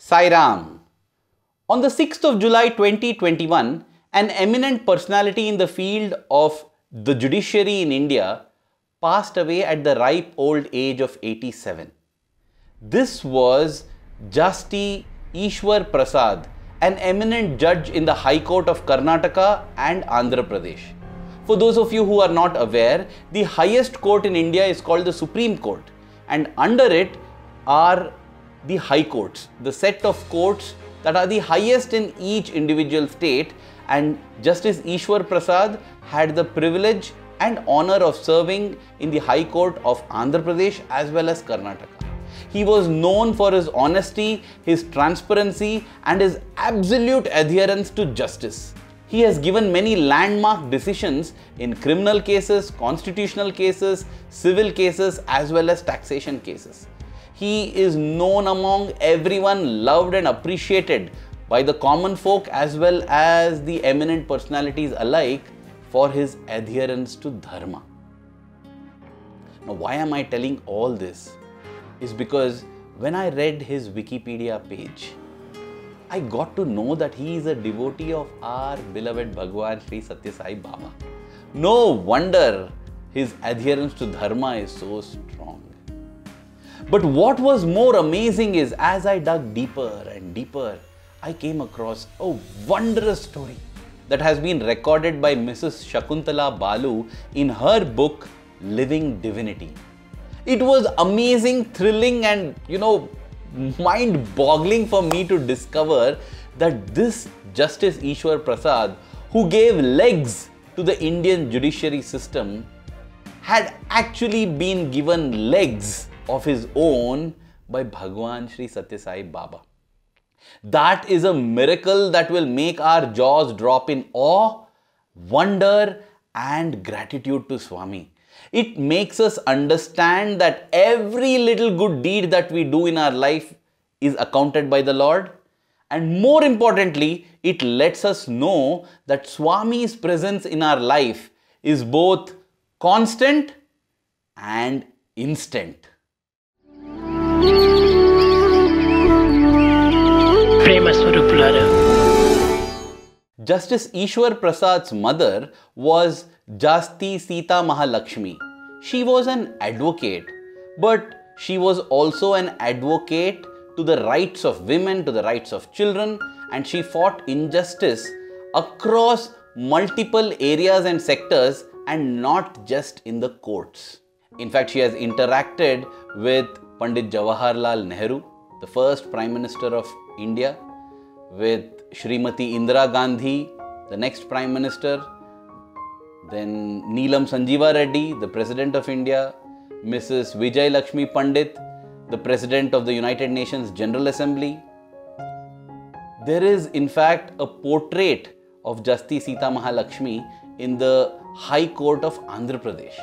Sai Ram. On the 6th of July 2021, an eminent personality in the field of the judiciary in India passed away at the ripe old age of 87. This was Jasti Easwar Prasad, an eminent judge in the High Court of Karnataka and Andhra Pradesh. For those of you who are not aware, the highest court in India is called the Supreme Court, and under it are the High Courts, the set of courts that are the highest in each individual state, and Justice Easwar Prasad had the privilege and honor of serving in the High Court of Andhra Pradesh as well as Karnataka. He was known for his honesty, his transparency, and his absolute adherence to justice. He has given many landmark decisions in criminal cases, constitutional cases, civil cases, as well as taxation cases. He is known among everyone, loved and appreciated by the common folk as well as the eminent personalities alike for his adherence to dharma. Now, why am I telling all this? Is because when I read his Wikipedia page, I got to know that he is a devotee of our beloved Bhagawan Sri Sathya Sai Baba. No wonder his adherence to dharma is so strong. But what was more amazing is, as I dug deeper and deeper, I came across a wondrous story that has been recorded by Mrs. Shakuntala Balu in her book Living Divinity. It was amazing, thrilling, and mind-boggling for me to discover that this Justice Easwar Prasad, who gave legs to the Indian judiciary system, had actually been given legs of his own by Bhagawan Sri Sathya Sai Baba. That is a miracle that will make our jaws drop in awe, wonder, and gratitude to Swami. It makes us understand that every little good deed that we do in our life is accounted by the Lord. And more importantly, it lets us know that Swami's presence in our life is both constant and instant. Justice Easwar Prasad's mother was Jasti Sita Mahalakshmi. She was an advocate, but she was also an advocate to the rights of women, to the rights of children, and she fought injustice across multiple areas and sectors, and not just in the courts. In fact, she has interacted with Pandit Jawaharlal Nehru, the first Prime Minister of India, with Srimati Indira Gandhi, the next Prime Minister, then Neelam Sanjeeva Reddy, the President of India, Mrs. Vijay Lakshmi Pandit, the President of the United Nations General Assembly. There is in fact a portrait of Jasti Sita Mahalakshmi in the High Court of Andhra Pradesh.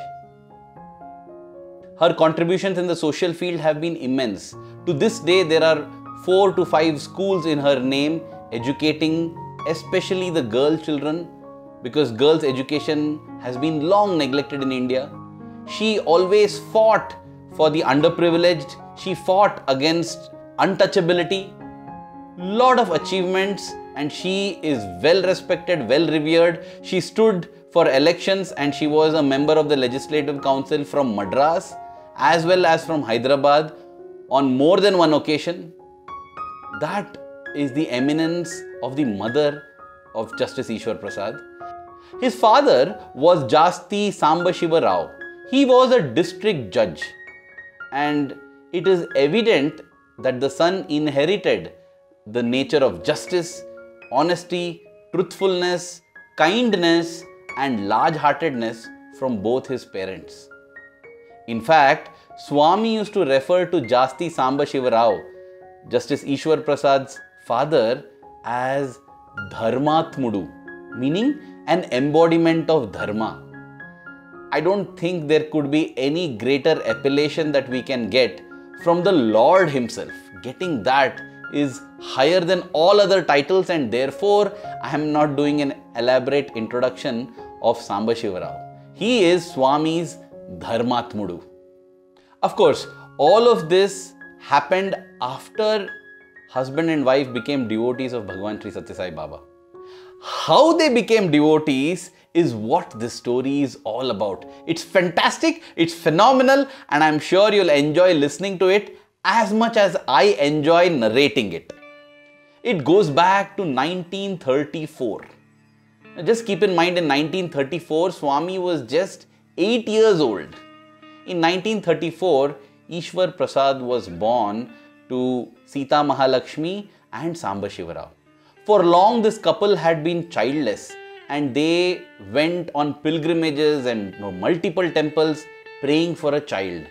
Her contributions in the social field have been immense. To this day, there are 4 to 5 schools in her name educating especially the girl children, because girls' education has been long neglected in India. She always fought for the underprivileged. She fought against untouchability. Lot of achievements, and she is well respected, well revered. She stood for elections and she was a member of the Legislative Council from Madras as well as from Hyderabad on more than one occasion. That is the eminence of the mother of Justice Easwar Prasad. His father was Jasti Samba Shiva Rao. He was a district judge, and it is evident that the son inherited the nature of justice, honesty, truthfulness, kindness, and large-heartedness from both his parents. In fact, Swami used to refer to Jasti Samba Shiva Rao, Justice Easwar Prasad's father, as Dharmatmudu, meaning an embodiment of dharma. I don't think there could be any greater appellation that we can get from the Lord himself. Getting that is higher than all other titles, and therefore I am not doing an elaborate introduction of Samba Shiva Rao. He is Swami's Dharmatmudu. Of course, all of this happened after husband and wife became devotees of Bhagawan Sri Sathya Sai Baba. How they became devotees is what this story is all about. It's fantastic, it's phenomenal, and I'm sure you'll enjoy listening to it as much as I enjoy narrating it. It goes back to 1934. Now just keep in mind, in 1934, Swami was just 8 years old. In 1934, Easwar Prasad was born to Sita Mahalakshmi and Samba Shivarao. For long, this couple had been childless, and they went on pilgrimages and multiple temples praying for a child.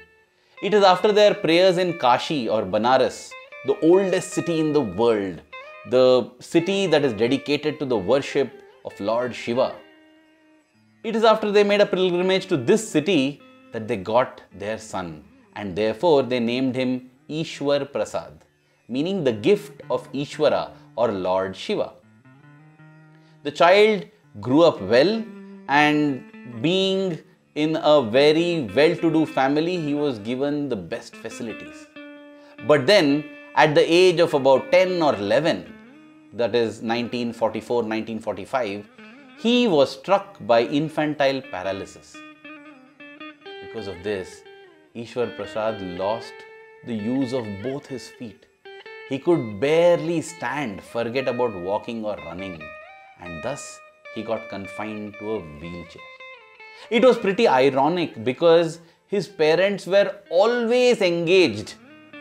It is after their prayers in Kashi or Banaras, the oldest city in the world, the city that is dedicated to the worship of Lord Shiva. It is after they made a pilgrimage to this city that they got their son, and therefore they named him Easwar Prasad, meaning the gift of Eswara or Lord Shiva. The child grew up well, and being in a very well-to-do family, he was given the best facilities. But then, at the age of about 10 or 11, that is 1944-1945, he was struck by infantile paralysis. Because of this, Easwar Prasad lost the use of both his feet. He could barely stand, forget about walking or running, and thus he got confined to a wheelchair. It was pretty ironic because his parents were always engaged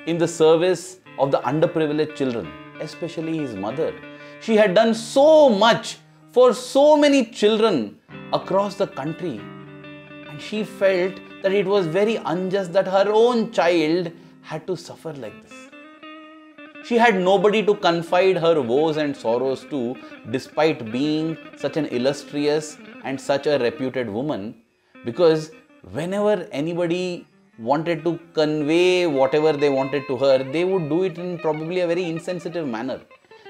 in the service of the underprivileged children, especially his mother. She had done so much for so many children across the country, and she felt that it was very unjust that her own child had to suffer like this. She had nobody to confide her woes and sorrows to, despite being such an illustrious and such a reputed woman, because whenever anybody wanted to convey whatever they wanted to her, they would do it in probably a very insensitive manner.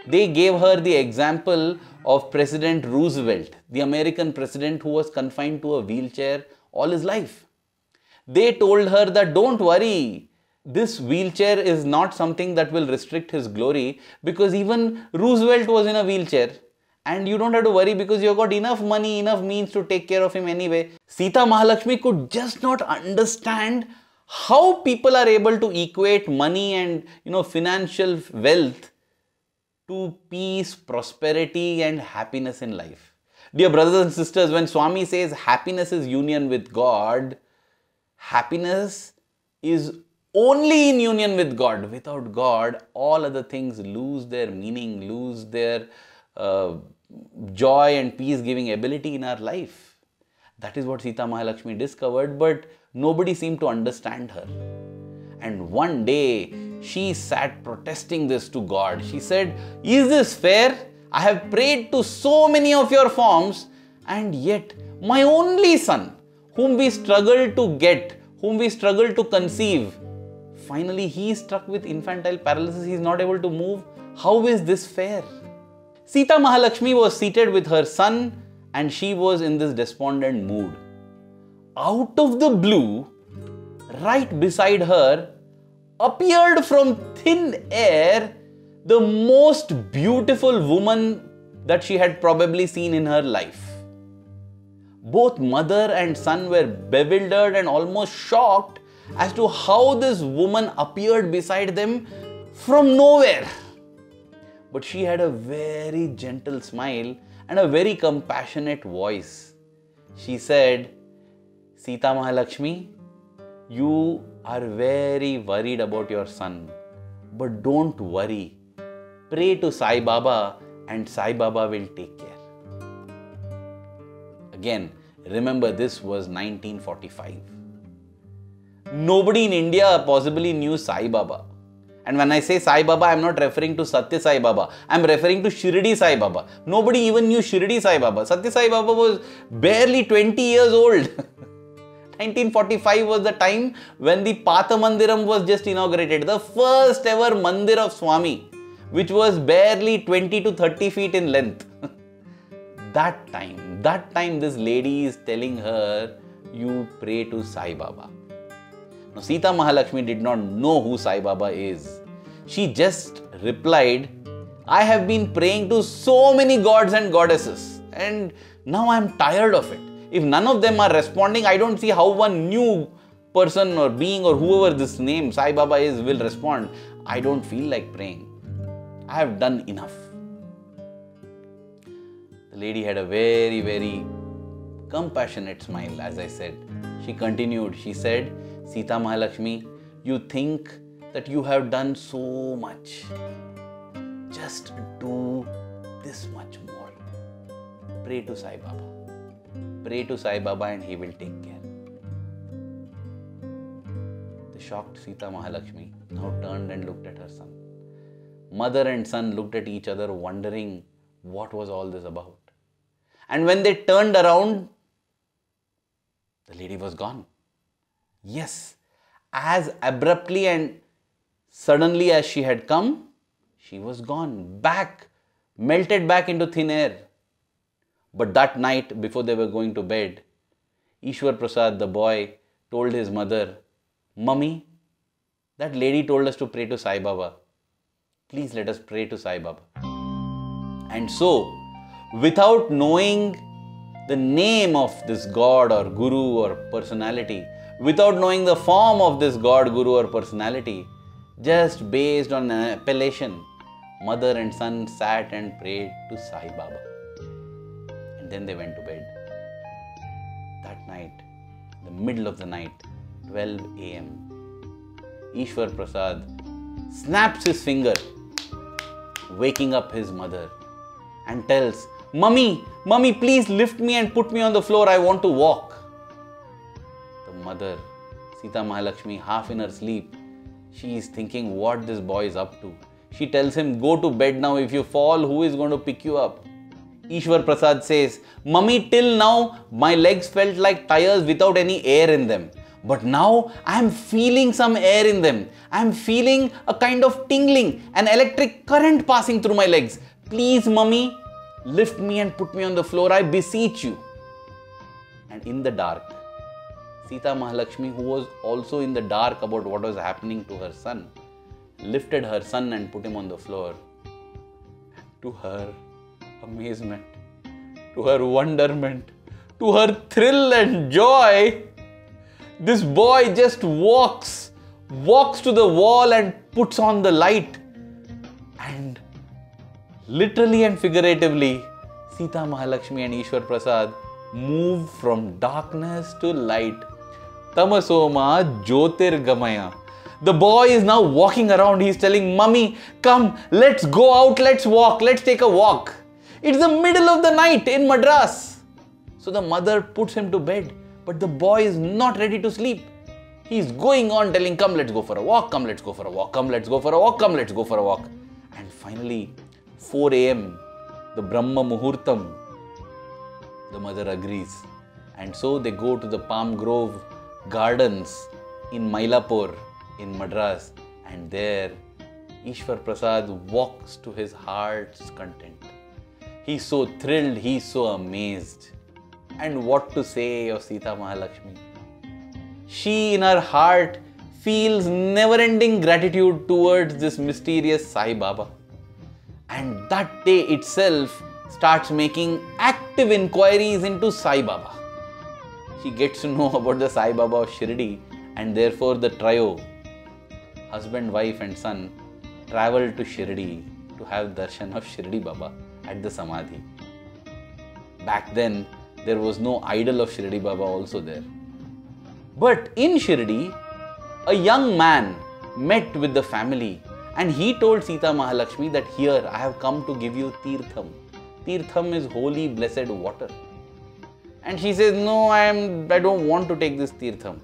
They gave her the example of President Roosevelt, the American president who was confined to a wheelchair all his life. They told her that don't worry, this wheelchair is not something that will restrict his glory, because even Roosevelt was in a wheelchair, and you don't have to worry because you've got enough money, enough means to take care of him anyway. Sita Mahalakshmi could just not understand how people are able to equate money and financial wealth to peace, prosperity and happiness in life. Dear brothers and sisters, when Swami says happiness is union with God, happiness is only in union with God. Without God, all other things lose their meaning, lose their joy and peace-giving ability in our life. That is what Sita Mahalakshmi discovered, but nobody seemed to understand her. And one day, she sat protesting this to God. She said, "Is this fair? I have prayed to so many of your forms, and yet my only son, whom we struggled to get, whom we struggled to conceive, finally he is struck with infantile paralysis. He is not able to move. How is this fair?" Sita Mahalakshmi was seated with her son, and she was in this despondent mood. Out of the blue, right beside her, appeared from thin air the most beautiful woman that she had probably seen in her life. Both mother and son were bewildered and almost shocked as to how this woman appeared beside them from nowhere. But she had a very gentle smile and a very compassionate voice. She said, "Sita Mahalakshmi, you are very worried about your son, but don't worry. Pray to Sai Baba and Sai Baba will take care." Again, remember this was 1945. Nobody in India possibly knew Sai Baba. And when I say Sai Baba, I am not referring to Sathya Sai Baba. I am referring to Shirdi Sai Baba. Nobody even knew Shirdi Sai Baba. Sathya Sai Baba was barely 20 years old. 1945 was the time when the Patha Mandiram was just inaugurated. The first ever Mandir of Swami, which was barely 20 to 30 feet in length. That time this lady is telling her, you pray to Sai Baba. Now, Sita Mahalakshmi did not know who Sai Baba is. She just replied, I have been praying to so many gods and goddesses and now I am tired of it. If none of them are responding, I don't see how one new person or being or whoever this name Sai Baba is will respond. I don't feel like praying. I have done enough. The lady had a very, very compassionate smile, as I said. She continued, she said, Sita Mahalakshmi, you think that you have done so much. Just do this much more. Pray to Sai Baba. Pray to Sai Baba and he will take care. The shocked Sita Mahalakshmi now turned and looked at her son. Mother and son looked at each other wondering what was all this about. And when they turned around, the lady was gone. Yes, as abruptly and suddenly as she had come, she was gone, back, melted back into thin air. But that night, before they were going to bed, Easwar Prasad, the boy, told his mother, Mummy, that lady told us to pray to Sai Baba. Please let us pray to Sai Baba. And so, without knowing the name of this God or Guru or personality, without knowing the form of this God, Guru or personality, just based on an appellation, mother and son sat and prayed to Sai Baba. And then they went to bed. That night, in the middle of the night, 12 a.m., Easwar Prasad snaps his finger, waking up his mother, and tells, Mummy, please lift me and put me on the floor. I want to walk. The mother, Sita Mahalakshmi, half in her sleep, she is thinking what this boy is up to. She tells him, go to bed now. If you fall, who is going to pick you up? Easwar Prasad says, Mummy, till now, my legs felt like tires without any air in them. But now, I am feeling some air in them. I am feeling a kind of tingling, an electric current passing through my legs. Please, Mummy, lift me and put me on the floor, I beseech you. And in the dark, Sita Mahalakshmi, who was also in the dark about what was happening to her son, lifted her son and put him on the floor. To her amazement, to her wonderment, to her thrill and joy, this boy just walks to the wall and puts on the light. And literally and figuratively, Sita Mahalakshmi and Easwar Prasad move from darkness to light. Tamasoma Jyotirgamaya. The boy is now walking around. He is telling, Mummy, come, let's go out, let's walk, let's take a walk. It's the middle of the night in Madras. So the mother puts him to bed, but the boy is not ready to sleep. He is going on telling, come, let's go for a walk, come, let's go for a walk, come, let's go for a walk, come, let's go for a walk. And finally, 4 a.m., the Brahma Muhurtam, the mother agrees. And so they go to the Palm Grove Gardens in Mylapore in Madras, and there Easwar Prasad walks to his heart's content. He's so thrilled, he's so amazed. And what to say of Sita Mahalakshmi? She in her heart feels never-ending gratitude towards this mysterious Sai Baba. And that day itself starts making active inquiries into Sai Baba. She gets to know about the Sai Baba of Shirdi, and therefore the trio, husband, wife and son, traveled to Shirdi to have darshan of Shirdi Baba at the Samadhi. Back then, there was no idol of Shirdi Baba also there. But in Shirdi, a young man met with the family and he told Sita Mahalakshmi that here I have come to give you Tirtham. Tirtham is holy, blessed water. And she says, no, I don't want to take this Tirtham.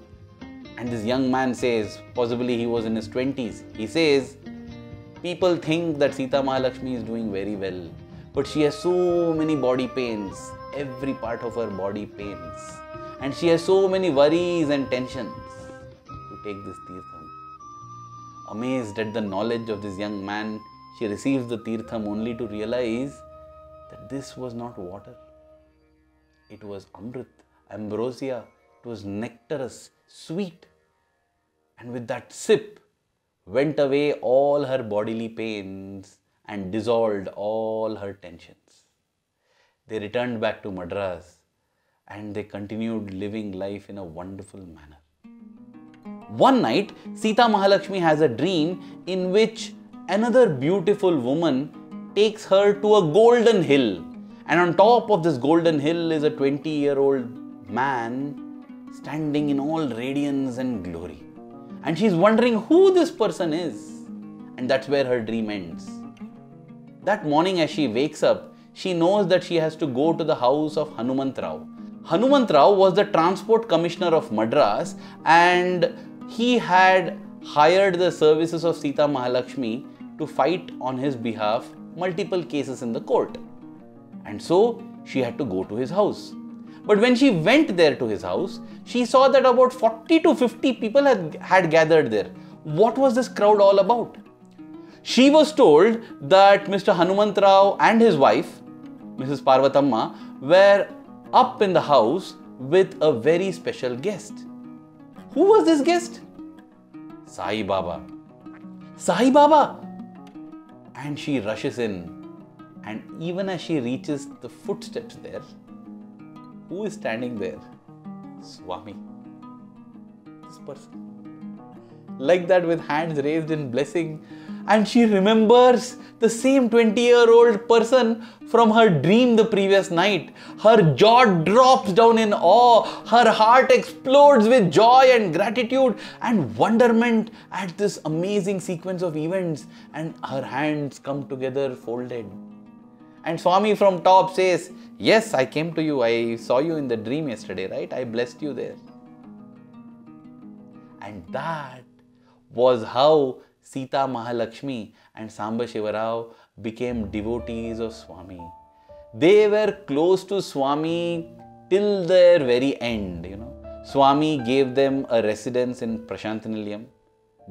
And this young man says, possibly he was in his 20s, he says, people think that Sita Mahalakshmi is doing very well, but she has so many body pains, every part of her body pains. And she has so many worries and tensions to take this Tirtham. Amazed at the knowledge of this young man, she receives the Tirtham only to realize that this was not water. It was Amrit, ambrosia, it was nectarous, sweet. And with that sip, went away all her bodily pains and dissolved all her tensions. They returned back to Madras and they continued living life in a wonderful manner. One night, Sita Mahalakshmi has a dream in which another beautiful woman takes her to a golden hill. And on top of this golden hill is a 20-year-old man standing in all radiance and glory. And she's wondering who this person is. And that's where her dream ends. That morning as she wakes up, she knows that she has to go to the house of Hanumantrao. Hanumantrao was the Transport Commissioner of Madras and he had hired the services of Sita Mahalakshmi to fight on his behalf multiple cases in the court. And so she had to go to his house. But when she went there to his house, she saw that about 40 to 50 people had gathered there. What was this crowd all about? She was told that Mr. Hanumantrao and his wife, Mrs. Parvatamma, were up in the house with a very special guest. Who was this guest? Sai Baba. Sai Baba! And she rushes in. And even as she reaches the footsteps there, who is standing there? Swami. This person. Like that, with hands raised in blessing. And she remembers the same 20-year-old person from her dream the previous night. Her jaw drops down in awe. Her heart explodes with joy and gratitude and wonderment at this amazing sequence of events. And her hands come together folded. And Swami from top says, yes, I came to you. I saw you in the dream yesterday, right? I blessed you there. And that was how Sita Mahalakshmi and Samba Shivarao became devotees of Swami. They were close to Swami till their very end, Swami gave them a residence in Prashantanilayam,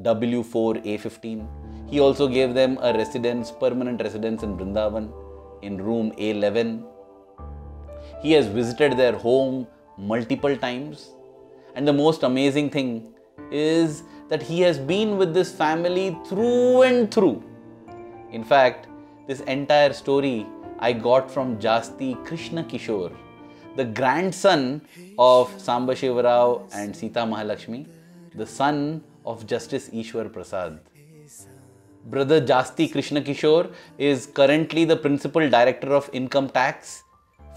W4A15. He also gave them a permanent residence in Vrindavan, in room A11. He has visited their home multiple times. And the most amazing thing is that he has been with this family through and through. In fact, this entire story I got from Jasti Krishna Kishore, the grandson of Samba Shivarao and Sita Mahalakshmi, the son of Justice Easwar Prasad. Brother Jasti Krishna Kishore is currently the Principal Director of Income Tax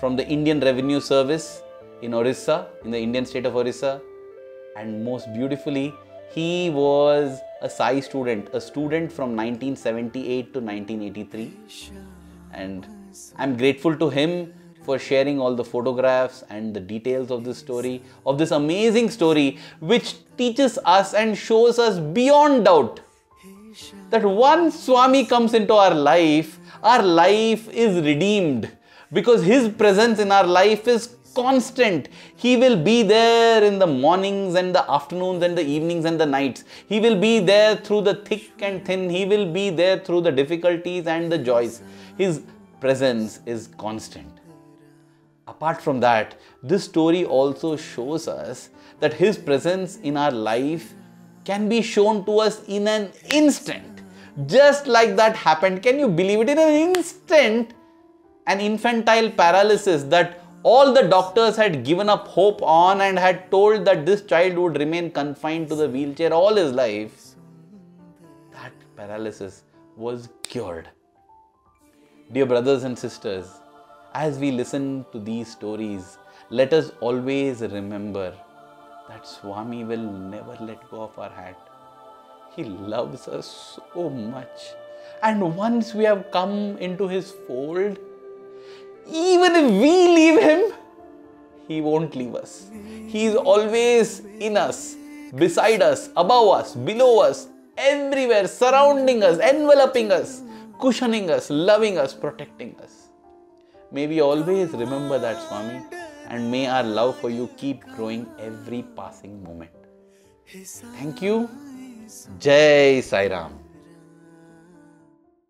from the Indian Revenue Service in Orissa, in the Indian state of Orissa. And most beautifully, he was a Sai student, a student from 1978 to 1983. And I'm grateful to him for sharing all the photographs and the details of this story, of this amazing story, which teaches us and shows us beyond doubt that once Swami comes into our life is redeemed, because his presence in our life is constant. He will be there in the mornings and the afternoons and the evenings and the nights. He will be there through the thick and thin. He will be there through the difficulties and the joys. His presence is constant. Apart from that, this story also shows us that his presence in our life can be shown to us in an instant. Just like that happened. Can you believe it? In an instant, an infantile paralysis that all the doctors had given up hope on and had told that this child would remain confined to the wheelchair all his life, that paralysis was cured. Dear brothers and sisters, as we listen to these stories, let us always remember that Swami will never let go of our hand. He loves us so much. And once we have come into his fold, even if we leave him, he won't leave us. He is always in us, beside us, above us, below us, everywhere, surrounding us, enveloping us, cushioning us, loving us, protecting us. May we always remember that, Swami, and may our love for you keep growing every passing moment. Thank you. Jai Sai Ram.